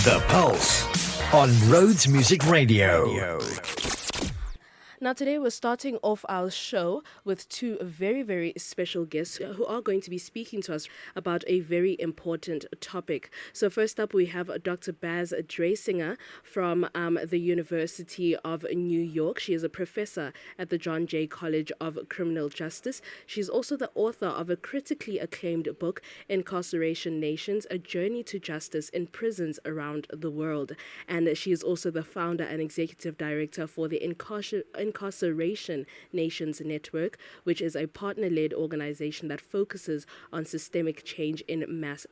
The Pulse on Rhodes Music Radio. Now today we're starting off our show with two very, very special guests who are going to be speaking to us about a very important topic. So first up we have Dr. Baz and Mthetheleli Ngxeke from the University of New York. She is a professor at the John Jay College of Criminal Justice. She's also the author of a critically acclaimed book, Incarceration, A Journey to Justice in Prisons Around the World. And she is also the founder and executive director for the Incarceration Nations Network, which is a partner-led organization that focuses on systemic change in mass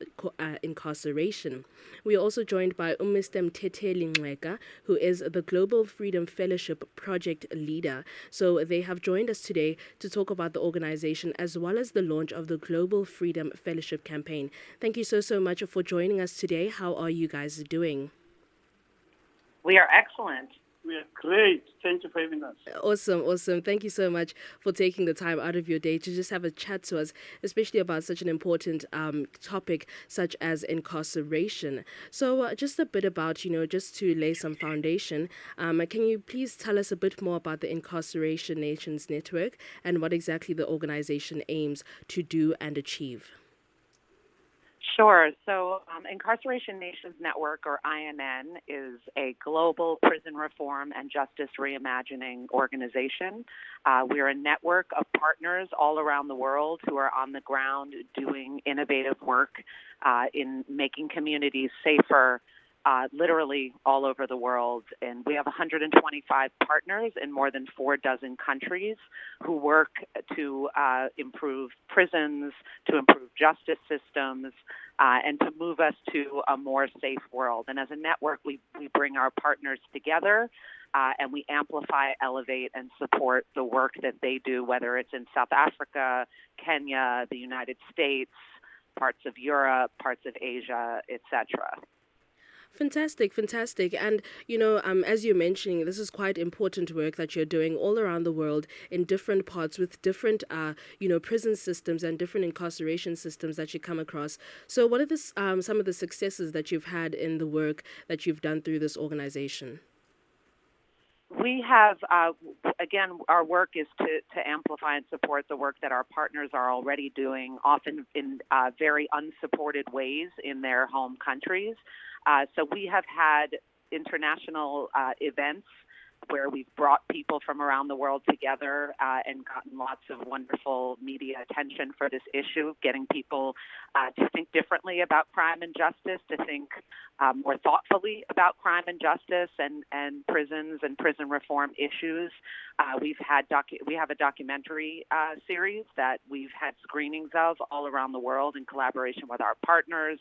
incarceration. We are also joined by Mr. Mthetheleli Ngxeke, who is the Global Freedom Fellowship Project Leader. So they have joined us today to talk about the organization as well as the launch of the Global Freedom Fellowship campaign. Thank you so much for joining us today. How are you guys doing? We are excellent. We are great. Thank you for having us. Awesome. Thank you so much for taking the time out of your day to just have a chat to us, especially about such an important topic such as incarceration. So just a bit about, just to lay some foundation, can you please tell us a bit more about the Incarceration Nations Network and what exactly the organization aims to do and achieve? Sure. So Incarceration Nations Network, or INN, is a global prison reform and justice reimagining organization. We're a network of partners all around the world who are on the ground doing innovative work in making communities safer, literally all over the world. And we have 125 partners in more than 40 countries who work to improve prisons, to improve justice systems, and to move us to a more safe world. And as a network, we bring our partners together and we amplify, elevate, and support the work that they do, whether it's in South Africa, Kenya, the United States, parts of Europe, parts of Asia, etc. Fantastic. And, as you're mentioning, this is quite important work that you're doing all around the world in different parts with different, prison systems and different incarceration systems that you come across. So what are some of the successes that you've had in the work that you've done through this organization? We have, again, our work is to amplify and support the work that our partners are already doing, often in very unsupported ways in their home countries. So we have had international events where we've brought people from around the world together and gotten lots of wonderful media attention for this issue, getting people to think differently about crime and justice, to think more thoughtfully about crime and justice and prisons and prison reform issues. We have a documentary series that we've had screenings of all around the world in collaboration with our partners.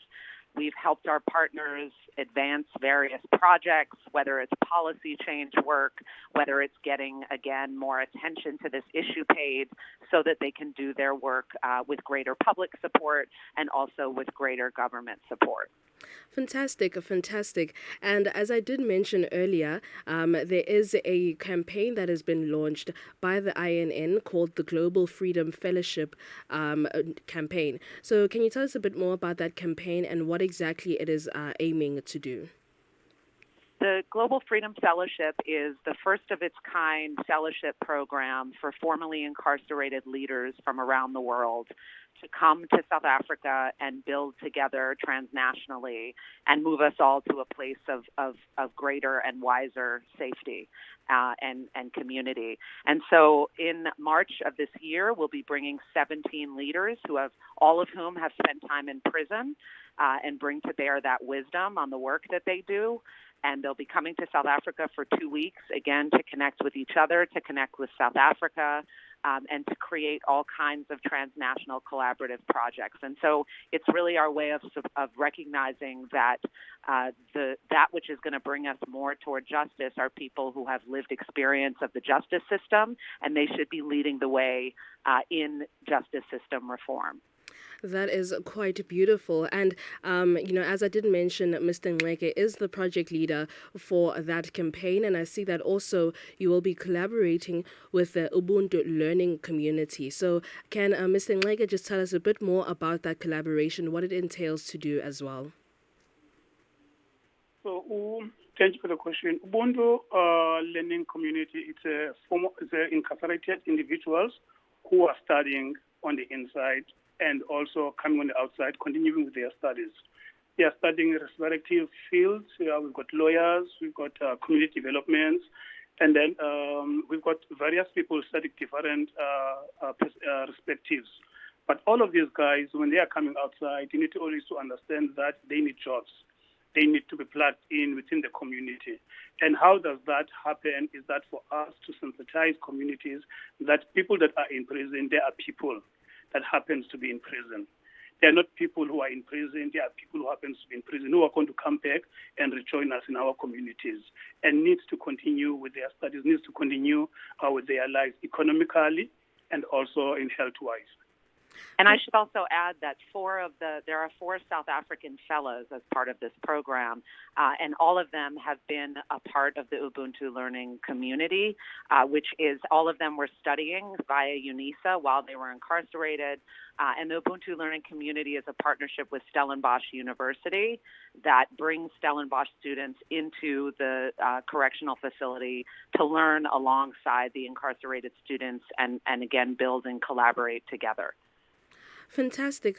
We've helped our partners advance various projects, whether it's policy change work, whether it's getting, again, more attention to this issue paid so that they can do their work with greater public support and also with greater government support. Fantastic. And as I did mention earlier, there is a campaign that has been launched by the INN called the Global Freedom Fellowship campaign. So can you tell us a bit more about that campaign and what exactly it is aiming to do? The Global Freedom Fellowship is the first of its kind fellowship program for formerly incarcerated leaders from around the world to come to South Africa and build together transnationally and move us all to a place of greater and wiser safety and community. And so in March of this year, we'll be bringing 17 leaders all of whom have spent time in prison and bring to bear that wisdom on the work that they do. And they'll be coming to South Africa for 2 weeks, again, to connect with each other, to connect with South Africa, and to create all kinds of transnational collaborative projects. And so it's really our way of recognizing that that which is going to bring us more toward justice are people who have lived experience of the justice system, and they should be leading the way in justice system reform. That is quite beautiful. And, as I did mention, Mr. Ngxeke is the project leader for that campaign. And I see that also you will be collaborating with the Ubuntu Learning community. So can Mr. Ngxeke just tell us a bit more about that collaboration, what it entails to do as well? Thank you for the question. Ubuntu Learning Community, it's incarcerated individuals who are studying on the inside and also coming on the outside, continuing with their studies. They are studying respective fields. We've got lawyers, we've got community development, and then we've got various people studying different perspectives. But all of these guys, when they are coming outside, you need to always to understand that they need jobs. They need to be plugged in within the community. And how does that happen is that for us to sensitize communities that people that are in prison, they are people that happens to be in prison. They are not people who are in prison. They are people who happens to be in prison who are going to come back and rejoin us in our communities and needs to continue with their studies, needs to continue with their lives economically and also in health-wise. And I should also add that there are 4 South African fellows as part of this program, and all of them have been a part of the Ubuntu Learning Community, which is all of them were studying via UNISA while they were incarcerated. And the Ubuntu Learning Community is a partnership with Stellenbosch University that brings Stellenbosch students into the correctional facility to learn alongside the incarcerated students and again, build and collaborate together. Fantastic.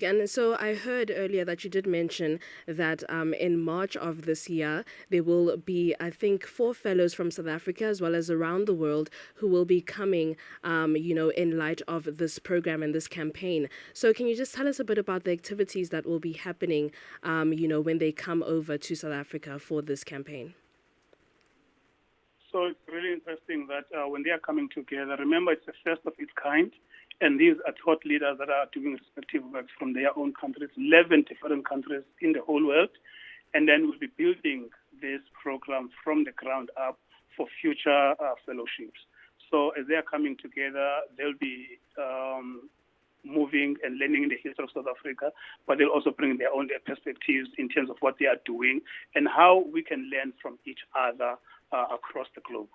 And so I heard earlier that you did mention that in March of this year, there will be, I think, 4 fellows from South Africa as well as around the world who will be coming, in light of this program and this campaign. So can you just tell us a bit about the activities that will be happening, when they come over to South Africa for this campaign? So it's really interesting that when they are coming together, remember it's the first of its kind. And these are thought leaders that are doing respective work from their own countries, 11 different countries in the whole world. And then we'll be building this program from the ground up for future fellowships. So as they are coming together, they'll be moving and learning the history of South Africa, but they'll also bring their own perspectives in terms of what they are doing and how we can learn from each other across the globe.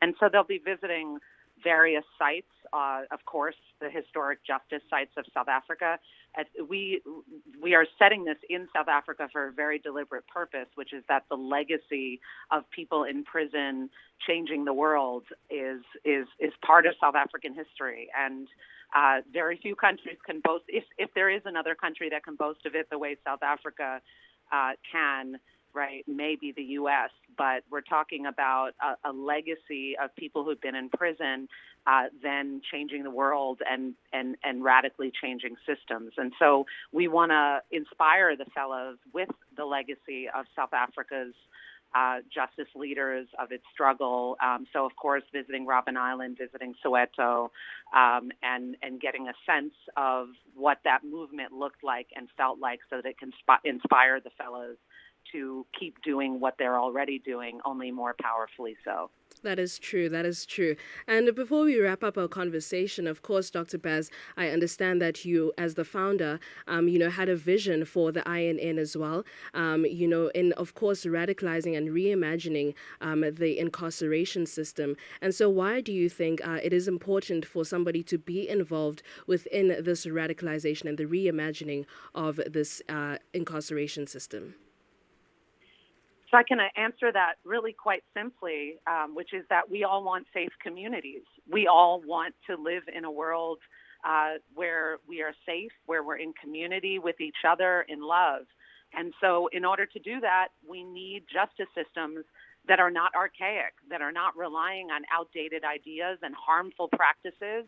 And so they'll be visiting various sites, of course, the historic justice sites of South Africa. We are setting this in South Africa for a very deliberate purpose, which is that the legacy of people in prison changing the world is part of South African history. And very few countries can boast, if there is another country that can boast of it the way South Africa can, right, maybe the U.S., but we're talking about a legacy of people who've been in prison, then changing the world and radically changing systems. And so we want to inspire the fellows with the legacy of South Africa's justice leaders, of its struggle. So, of course, visiting Robben Island, visiting Soweto, and getting a sense of what that movement looked like and felt like so that it can inspire the fellows to keep doing what they're already doing, only more powerfully so. That is true. And before we wrap up our conversation, of course, Dr. Baz, I understand that you, as the founder, had a vision for the INN as well, in, of course, radicalizing and reimagining the incarceration system. And so why do you think it is important for somebody to be involved within this radicalization and the reimagining of this incarceration system? So I can answer that really quite simply, which is that we all want safe communities. We all want to live in a world where we are safe, where we're in community with each other in love. And so in order to do that, we need justice systems that are not archaic, that are not relying on outdated ideas and harmful practices,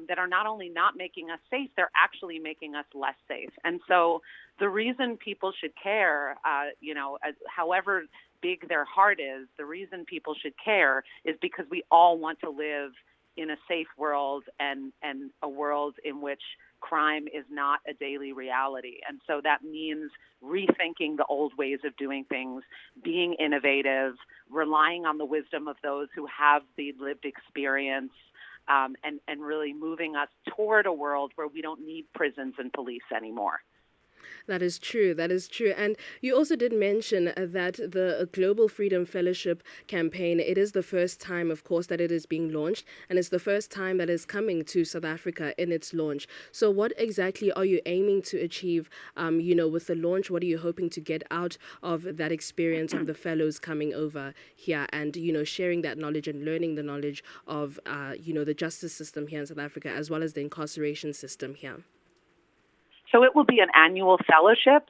that are not only not making us safe, they're actually making us less safe. And so the reason people should care, however big their heart is, the reason people should care is because we all want to live in a safe world and a world in which crime is not a daily reality. And so that means rethinking the old ways of doing things, being innovative, relying on the wisdom of those who have the lived experience, and really moving us toward a world where we don't need prisons and police anymore. That is true. That is true. And you also did mention that the Global Freedom Fellowship campaign, it is the first time, of course, that it is being launched, and it's the first time that it's coming to South Africa in its launch. So what exactly are you aiming to achieve, with the launch? What are you hoping to get out of that experience of the fellows coming over here and, sharing that knowledge and learning the knowledge of, the justice system here in South Africa, as well as the incarceration system here? So it will be an annual fellowship,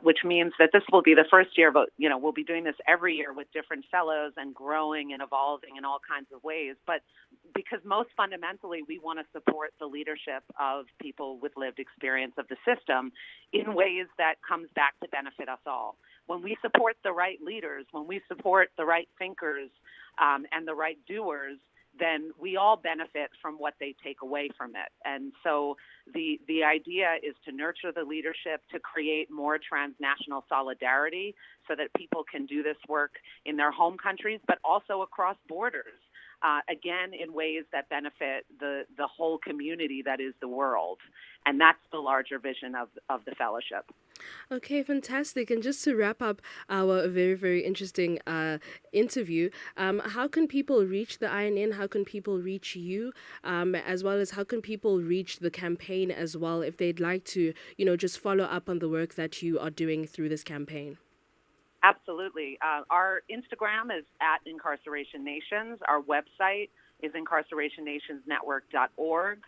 which means that this will be the first year, but, we'll be doing this every year with different fellows and growing and evolving in all kinds of ways. But because most fundamentally, we want to support the leadership of people with lived experience of the system in ways that comes back to benefit us all. When we support the right leaders, when we support the right thinkers and the right doers, then we all benefit from what they take away from it. And so the idea is to nurture the leadership, to create more transnational solidarity so that people can do this work in their home countries, but also across borders, again, in ways that benefit the whole community that is the world. And that's the larger vision of the fellowship. Okay, fantastic. And just to wrap up our very, very interesting interview, how can people reach the INN? How can people reach you? As well as how can people reach the campaign as well if they'd like to, just follow up on the work that you are doing through this campaign? Absolutely. Our Instagram is at Incarceration Nations. Our website is incarcerationnationsnetwork.org.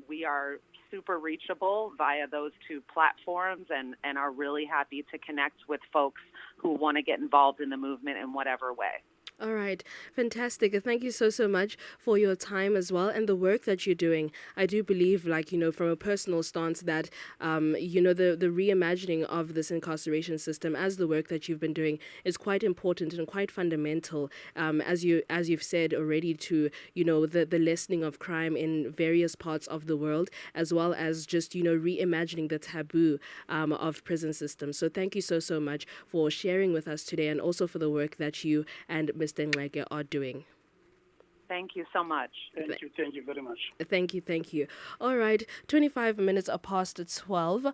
We are super reachable via those two platforms and are really happy to connect with folks who want to get involved in the movement in whatever way. All right. Fantastic. Thank you so much for your time as well and the work that you're doing. I do believe, from a personal stance that, the reimagining of this incarceration system as the work that you've been doing is quite important and quite fundamental, as you've said already, to, the lessening of crime in various parts of the world, as well as just, reimagining the taboo of prison systems. So thank you so much for sharing with us today and also for the work that you and Mr. Ngxeke are doing. Thank you so much. Thank you very much. Thank you. All right, 25 minutes are past 12.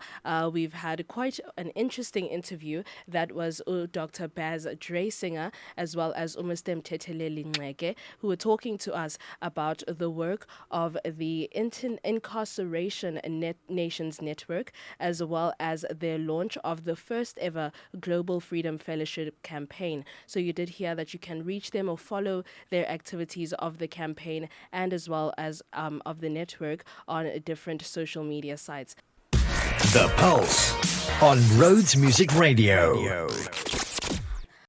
We've had quite an interesting interview. That was Dr. Baz Dresinger as well as Mr. Mthetheleli Ngxeke, who were talking to us about the work of the Incarceration Nations Network, as well as their launch of the first ever Global Freedom Fellowship campaign. So you did hear that you can reach them or follow their activities of the campaign and as well as of the network on different social media sites. The Pulse on Rhodes Music Radio.